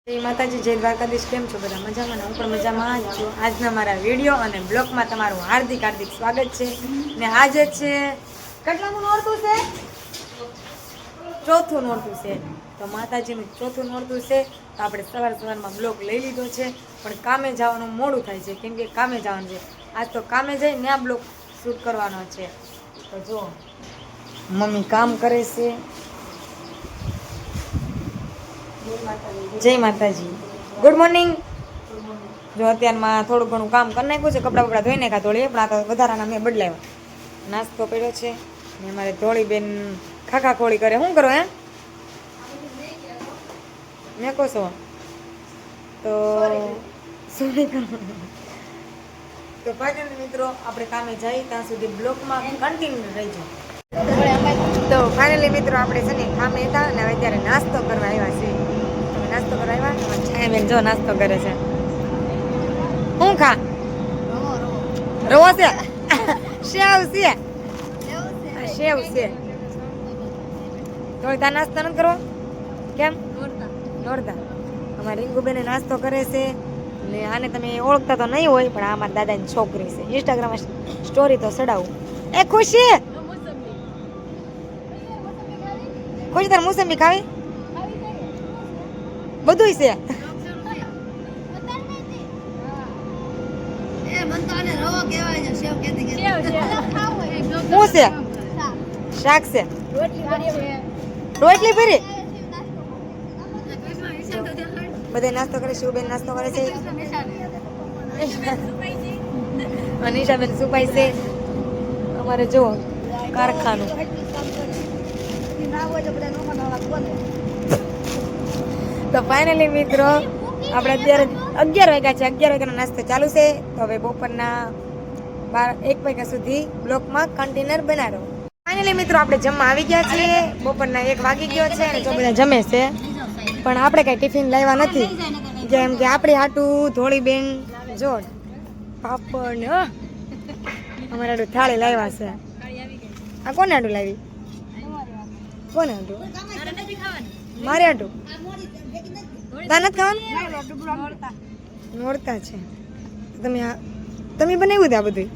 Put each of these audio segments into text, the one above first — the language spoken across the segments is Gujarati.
જય માતાજી, જય દ્વારકાધીશ. કેમ છો બધા? મજામાં ને? હું પણ મજામાં જ છું. આજના મારા વિડીયો અને બ્લોગમાં તમારું હાર્દિક હાર્દિક સ્વાગત છે. ને આજે છે કેટલામું નોરતું છે? ચોથું નોરતું છે. તો માતાજીનું ચોથું નોરતું છે. તો આપણે સવારમાં બ્લોગ લઈ લીધો છે, પણ કામે જવાનું મોડું થાય છે, કેમ કે કામે જવાનું છે. આજ તો કામે જઈ ને આ બ્લોગ શૂટ કરવાનો છે. તો જો મમ્મી કામ કરે છે. જય માતાજી, ગુડ મોર્નિંગ. જો અત્યારમાં થોડું ઘણું કામ કરી નાખ્યું છે, કપડાં બપડા ધોઈ નાખ્યા થોડી, પણ આ તો વધારાના મેં બદલાવ્યા. નાસ્તો કર્યો છે ને અમારે ધોળી બેન ખાખા ખોળી કરે. શું કરો હે મેં કહો છો તો સોરી કરો. તો ફાઇનલી મિત્રો આપણે કામે જઈએ ત્યાં સુધી બ્લોકમાં કન્ટિન્યુ રહીજો. તો ફાઇનલી મિત્રો આપણે છે ને કામે હતા અને હવે ત્યારે નાસ્તો કરવા આવ્યા છીએ. નાસ્તો કરવા આવ્યા. છાયાબેન જો નાસ્તો કરે છે. શું ખા? રવો છે, સેવ છે, સેવ છે. તો ત્યાં નાસ્તો નથી કરવો? કેમ? નોરતા. અમારે રીંગુબેને નાસ્તો કરે છે ને આને તમે ઓળખતા તો નહીં હોય, પણ આ અમારા દાદાની છોકરી છે. ઇન્સ્ટાગ્રામમાં સ્ટોરી તો ચડાવું. એ ખુશી, ખુશી તાર મોસંબી ખાવી? બધું છે. શું છે? શાક છે, રોટલી ભરી. બધા નાસ્તો કરે. શિવબેન નાસ્તો કરે છે, અનિશાબેન સુપાઈ છે. અમારે જો કારખાનું. તો ફાઇનલી મિત્રો આપણે અત્યારે 11 વાગ્યા છે. 11 વાગ્યાનો નાસ્તો ચાલુ છે. તો હવે બપોરના 1 વાગ્યા સુધી બ્લોકમાં કન્ટેનર બનાવો. ફાઇનલી મિત્રો આપણે જમવા આવી ગયા છીએ. બપોરના 1 વાગી ગયો છે અને જો બધા જમે છે, પણ આપણે કઈ ટિફિન લાવ્યા નથી, જેમ કે આપણે હાટું ધોળી બેન જો પાપડ ને અમારે હાટું થાળી લાવ્યા છે. આ કોને હાટું લાવી? કોને હાટું? મારે હાટું? તા નથી ખાવાનું? નોરતા છે. તમે બનાવ્યું હતું આ બધું?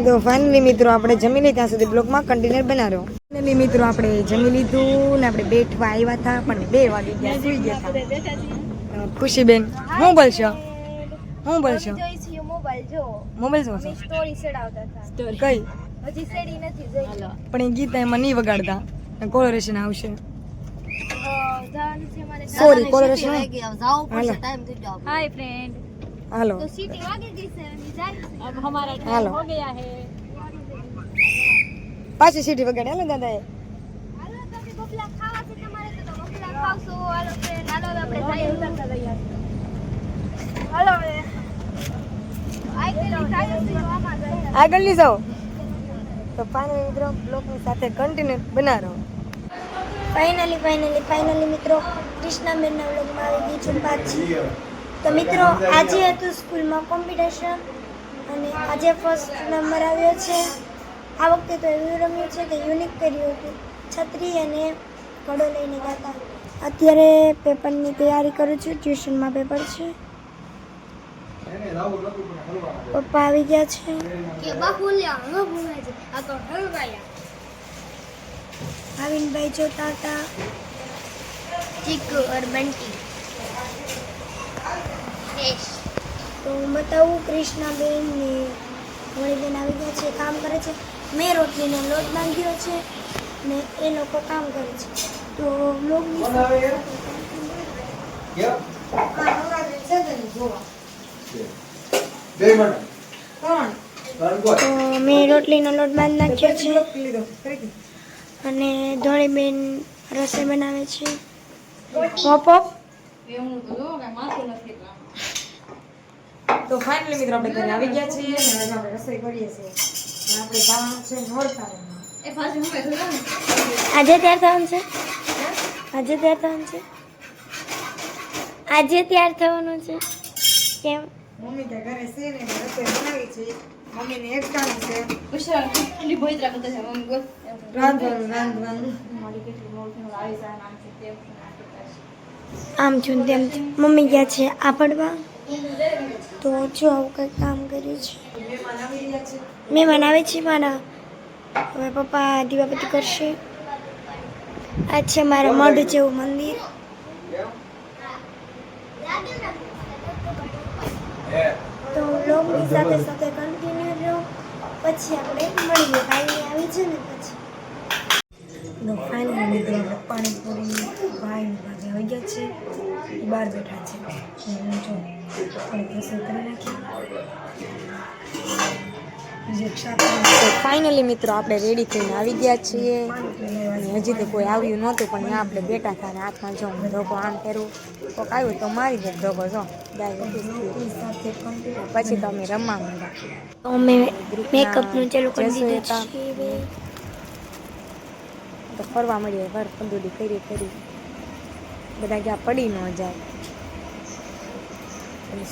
તો ફાઇનલી મિત્રો આપણે જમી લઈએ ત્યાં સુધી બ્લોકમાં કન્ટેનર બનાવ્યો. ફાઇનલી મિત્રો આપણે જમી લીધું ને આપણે બેઠવા આવ્યા હતા, પણ 2 વાગી ગયા, સુઈ ગયા હતા. ખુશીબેન શું બોલશો? શું બોલશો? મોબાઈલ જો સ્ટોરી ચડાવતા હતા. કઈ હજી સેડી નથી જોઈ, પણ એ ગીત એમાં નહીં વગાડતા. કોલોરેશન આવશે. સોરી, કોલોરેશન હાય ફ્રેન્ડ. હાલો તો સીટી વાગી ગઈ છે, અમે જાય अब हमारा टाइम हो गया है. પાછી સીટી વગાડે. હાલો દાદા, હાલો તમે બફલા ખાવા છે તમારે તો બફલા ખાવશો. હાલો ફ્રેન્ડ, હાલો આપણે જઈએ ઉતરતા રહ્યા. હાલો આગળ ની જાઓ. તો ફાઇનલી મિત્રો બ્લોગની સાથે કન્ટિન્યુ બનાવો. ફાઇનલી મિત્રો કૃષ્ણાબેનના બ્લોગમાં આવી ગઈ છું પાછી. તો મિત્રો આજે હતું સ્કૂલમાં કોમ્પિટિશન અને આજે ફર્સ્ટ નંબર આવ્યો છે. આ વખતે તો એવું રમ્યું છે કે યુનિક કર્યું હતું. છત્રી અને ઘડો લઈને ગયા હતા. અત્યારે પેપરની તૈયારી કરું છું. ટ્યુશનમાં પેપર છે. પપ્પા આવી ગયા છે. આવિનભાઈ જોતા હતા. ચીકુ और बंटी. તો હું બતાવું કૃષ્ણાબેન ને વળીબેન આવી ગયા છે, કામ કરે છે. મેં રોટલીનો લોટ બાંધ્યો છે ને એ લોકો કામ કરે છે. તો મેં રોટલીનો લોટ બાંધી નાખ્યો છે અને ધોળીબેન રસોઈ બનાવે છે. તો ફાઇનલી મિત્રો આપણે ઘરે આવી ગયા છીએ અને હવે આપણે રસોઈ કરીએ છીએ. આપણે જવાનું છે નોરતા. આજે તૈયાર થવાનું છે. આજે તૈયાર થવાનું છે. કેમ મમ્મી તો ઘરે છે ને રસોઈ બનાવી છે. મમ્મીને એક કામ છે ઉશરા કેટલી બોઈત્રા કરતા છે મમ્મી બોલ રાંધવાનું મારી કેટલી મોટી આવી જાય નામ છે તે આમ છું ને તેમ છું. મમ્મી ગયા છે આ પડવા તો જો આવું કંઈક કામ કર્યું છે. મહેમાન આવી રહ્યા છે. મહેમાન આવે છે મારા. હવે પપ્પા દીવાબત્તી કરશે. આ છે મારા મઢ જેવું મંદિર. તો લોગની સાથે સાથે કન્ટિન્યુ રહો. પછી આપણે મળીએ. ભાઈ આવી છે ને પછી તો ફાઇનલી મિત્રો આપણે પાણીપુરી ભાઈ ને ભાભી આવી ગયા છે. એ બહાર બેઠા છે. હું જો થોડીક રસોઈ કરી નાખી. ફાઇનલી મિત્રો આપણે રેડી થઈને આવી ગયા છીએ. હજી તો કોઈ આવ્યું નહોતું પણ ત્યાં આપણે બેઠા હતા. હાથમાં જો ધોકો આમ કર્યું કોઈક આવ્યું તો મારી દે ધોકો જો પછી તો અમે રમવા માંડ્યા. અમે મેકઅપનું ચાલુ કરી દીધું હતા છે. તો ફરવા મળીએ ઘર પંદુડી કરી બધા ગયા પડી ન જાય.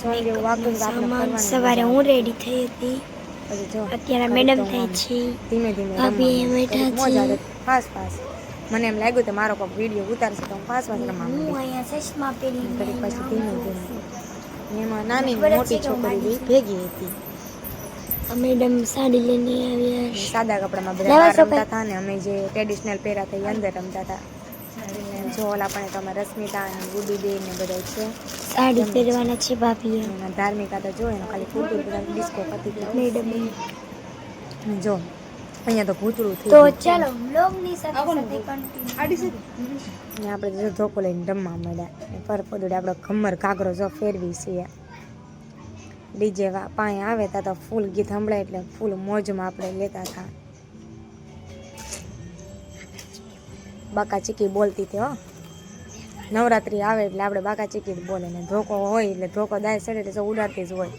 સોંગ એવું વાગતું તો આપણે સામાન ફરવાની સવારે મજા હું આવે. રેડી થઈ હતી. પછી જો અત્યારે ઘડીક મેડમ તો થાય આમ છે. ધીમે ધીમે ભાભી રમવાનું. બેઠા ઘડીક મોજ છે. આવે ફાસ મને એમ લાગ્યું કે મારો કોઈક વિડીયો ઉતારશે તો હું ફાસ રમવા હું માંડી. અહીંયા ચશ્મા પહેરીને ઘડીક પછી ધીમે ધીમે એમાં નાની ખબર જ મોટી છે કે હું છોકરી ગાડી બી ભેગી હતી. મેડમ સાડી લઈને આવ્યા ને છે. સાદા કપડામાં બધા લેવા બહાર છો રમતા હતા ને અમે જે ટ્રેડિશનલ પહેર્યા હતા એ અંદર રમતા હતા. જો ઓલા પણ તમે રશ્મિતા અને ગુડી બેન ને બધા છે. સાડી એમ જ. પહેરવાના છે ભાભીએ. એમાં ધાર્મિક આ તો જો એનો ખાલી કુર્તી બધા ડિસ્કો પતી ગયો. મેડમ જો અહીંયા તો ભૂતળું થઈ તો ગયું. ચાલો વ્લોગની સાથે સાથે કન્ટિન્યુ. ને આપણે જો ધોકો લઈને રમવા મળ્યા. પર પદુડે આપણો ખમર ઘાઘરો જો ફેરવી છીએ. ડીજે પાણી આવે ત્યાં તો ફૂલ ગીત સંભળાય એટલે ફૂલ મોજમાં આપણે લેતા હતા. બાકા ચીકી બોલતી હતી હો. નવરાત્રી આવે એટલે આપણે બાકા ચીકી જ બોલે ને ધોકો હોય એટલે ધોકો દાય ચડે એટલે ઉડાડતી જ હોય.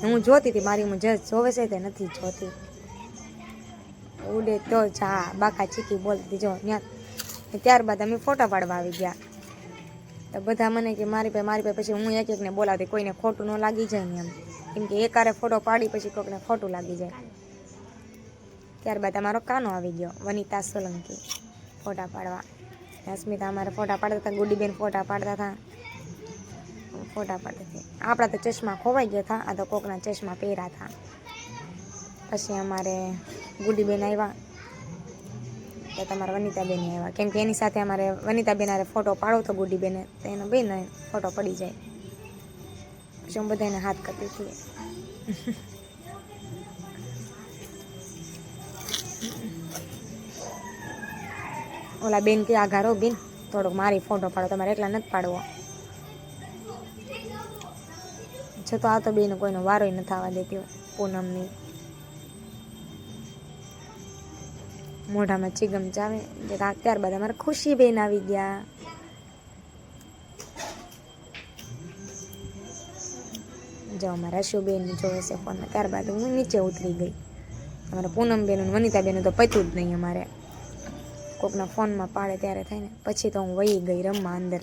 હું જોતી હતી મારી હું જજ જોવે છે તે નથી જોતી. ઉડે તો જ હા બાકા ચીકી બોલતી હતી જો ત્યાં. ત્યારબાદ અમે ફોટા પાડવા આવી ગયા. તો બધા મને કે મારી પાસે પછી હું એક એકને બોલાવતી કોઈને ખોટું ન લાગી જાય ને એમ. કેમ કે એકારે ફોટો પાડી પછી કોઈને ખોટું લાગી જાય. ત્યારબાદ અમારો કાનો આવી ગયો વનિતા સોલંકી ફોટા પાડવા. અસ્મિતા અમારે ફોટા પાડતા હતા. ગુડીબેન ફોટા પાડતા હતા. ફોટા પાડતી હતી. આપણા તો ચશ્મા ખોવાઈ ગયા હતા. આ તો કોકના ચશ્મા પહેર્યા હતા. પછી અમારે ગુડીબેન આવ્યા તો તમારા વનિતાબેન આવ્યા. કેમ કે એની સાથે અમારે વનિતાબેન હારે ફોટો પાડો તો ગુડીબેને તો એનો બેન ફોટો પડી જાય. પછી હું બધાને હાથ કરતી હતી. ઓલા બેન કે આઘારો બેન થોડોક મારી ફોટો પાડો તમારે એકલા નથી પાડવો. છતાં આ તો બેન કોઈનો વારોય નથી આવવા દેતી પૂનમની. મોઢામાં ચીગમ ચાવે. ત્યારબાદ અમારે ખુશી બેન આવી ગયા. જો અમારા રશુબેન જોવે છે ફોનમાં. ત્યારબાદ હું નીચે ઉતરી ગઈ. અમારા પૂનમબેન અને વનિતાબેન તો પત્યું જ નહીં અમારે. કોકના ફોનમાં પાડે ત્યારે થાય ને. પછી તો હું વહી ગઈ રમવા અંદર.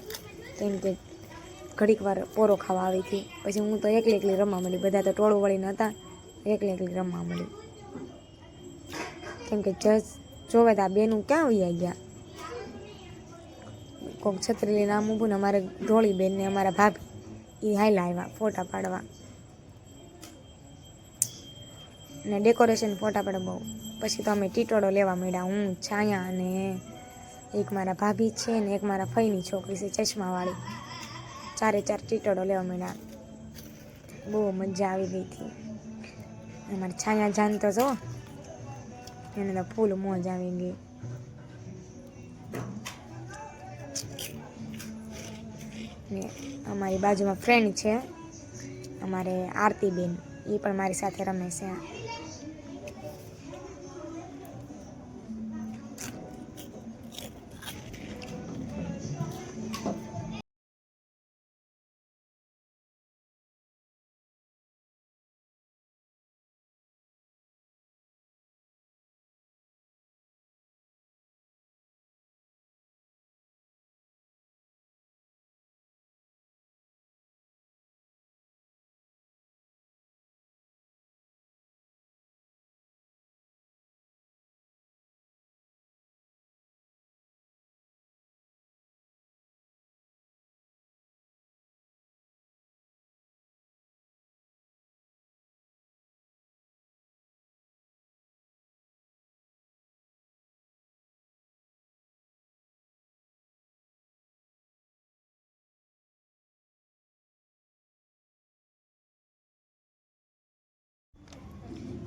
કેમ કે ઘડીક વાર પોરો ખાવા આવી હતી. પછી હું તો એકલી એકલી રમવા મળી. બધા તો ટોળું વળીને હતા. એકલી એકલી રમવા મળી. કેમ કે જજ જોવે તો આ બેનું ક્યાં વયા ગયા. કોક છત્રી લઈને આમ ઊભું ને અમારે ધોળી બેન ને અમારા ભાભી એ હાઈલા આવ્યા ફોટા પાડવા. ને ડેકોરેશન ફોટા પડે બહુ. પછી તો અમે ટીટોળો લેવા માંડ્યા. હું છાયા અને એક મારા ભાભી છે ને એક મારા ફઈની છોકરી છે ચશ્માવાળી. 4 ટીટોળો લેવા માંડ્યા. બહુ મજા આવી ગઈ હતી. અમારી છાયા જાન તો જો એને તો ફૂલ મોજ આવી ગઈ. ને અમારી બાજુમાં ફ્રેન્ડ છે અમારે આરતીબેન એ પણ મારી સાથે રમે છે.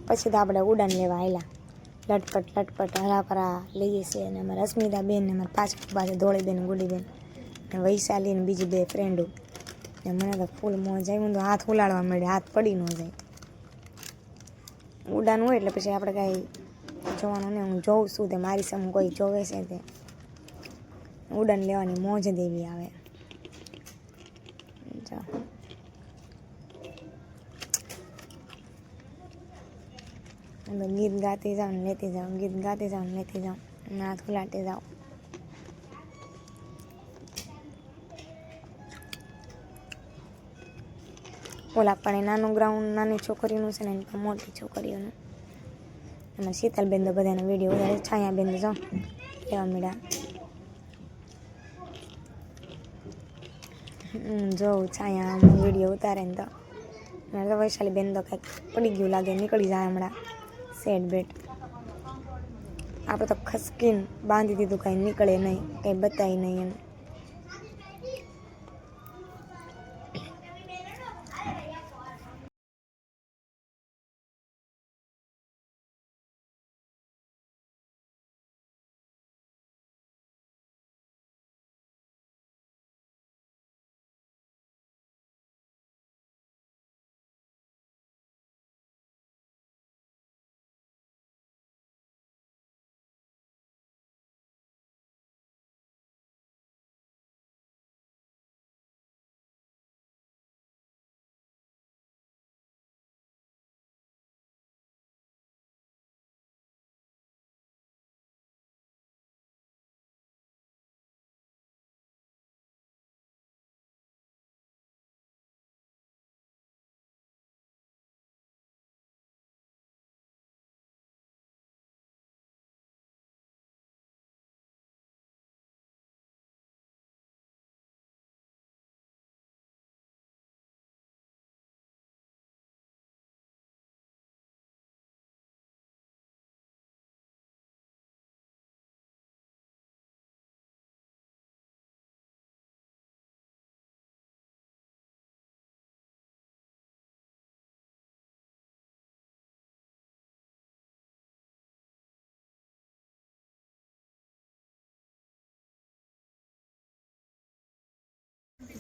પછી તો આપણે ઉડાન લેવા આવેલા લટપટ હરાપરા લઈએ છીએ અને અમારા અસ્મિતા બેન ને અમારા પાછળ ધોળી બેન ગુડી બેન ને વૈશાલી ને બીજી 2 ફ્રેન્ડો ને મને તો ફૂલ મોજ આવી. હું તો હાથ ઉલાડવા માંડે, હાથ પડી ન જાય. ઉડાન હોય એટલે પછી આપણે કાંઈ જોવાનું નહીં. હું જોઉં છું તે મારી સામે કોઈ જોવે છે તે ઉડાન લેવાની મોજ દેવી આવે. ગીત ગાતી જાઉં ને લેતી જાઉં, ગીત ગાતી જાઉં ને લેતી જાઉં, હાથ ઉલાટી જાઉં. ઓલા પણ નાનું ગ્રાઉન્ડ નાની છોકરીનું છે ને એની પણ મોટી છોકરીઓનું. એમાં શીતલબેન તો બધાનો વિડીયો ઉતારે. છાયાબેન તો જાઉં લેવા મળ્યા. જોઉં છાયા વિડીયો ઉતારે ને તો મારે તો વૈશાલીબેન તો કંઈક પડી ગયું લાગે, નીકળી જાય હમણાં સેટ બેટ. આપણે તો ખસકીને બાંધી દીધું, કાંઈ નીકળે નહીં, કંઈ બતાવી નહીં એમ.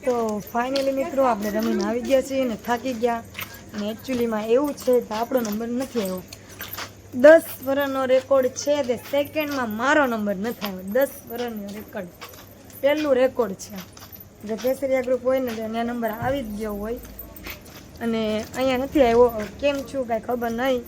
તો ફાઇનલી મિત્રો આપણે રમીને આવી ગયા છીએ ને થાકી ગયા. અને એકચ્યુઅલીમાં એવું છે કે આપણો નંબર નથી આવ્યો. 10 વર્ષનો રેકોર્ડ છે તે સેકન્ડમાં મારો નંબર નથી આવ્યો. 10 વર્ષનો રેકોર્ડ, પહેલું રેકોર્ડ છે. જો કેસરિયા ગ્રુપ હોય ને તો એના નંબર આવી જ ગયો હોય અને અહીંયા નથી આવ્યો. કેમ છું કાંઈ ખબર નહીં,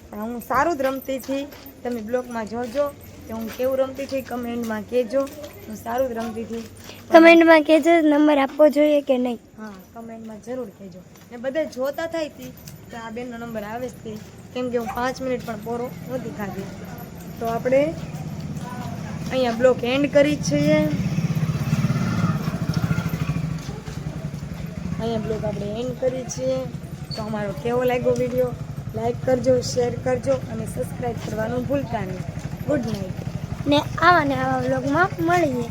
પણ હું સારું જ રમતી હતી. તમે બ્લોગમાં જોજો કે હું કેવું રમતી હતી, કમેન્ટમાં કહેજો. હું સારું જ રમતી હતી. કમેન્ટમાં કહેજો નંબર આપવો જોઈએ કે નહીં. હા, કમેન્ટમાં જરૂર કહેજો. ને બધા જોતા થાય હતી તો આ બેનનો નંબર આવે જ તે, કેમ કે હું 5 મિનિટ પણ પૂરો નથી ખાધી. તો આપણે અહીંયા બ્લોક એન્ડ કરી છીએ. અહીંયા બ્લોગ આપણે એન્ડ કરી છીએ. તો અમારો કેવો લાગ્યો વિડીયો, લાઈક કરજો, શેર કરજો અને સબસ્ક્રાઈબ કરવાનું ભૂલતા નહીં. Good night. ને આવા વ્લોગમાં મળીએ.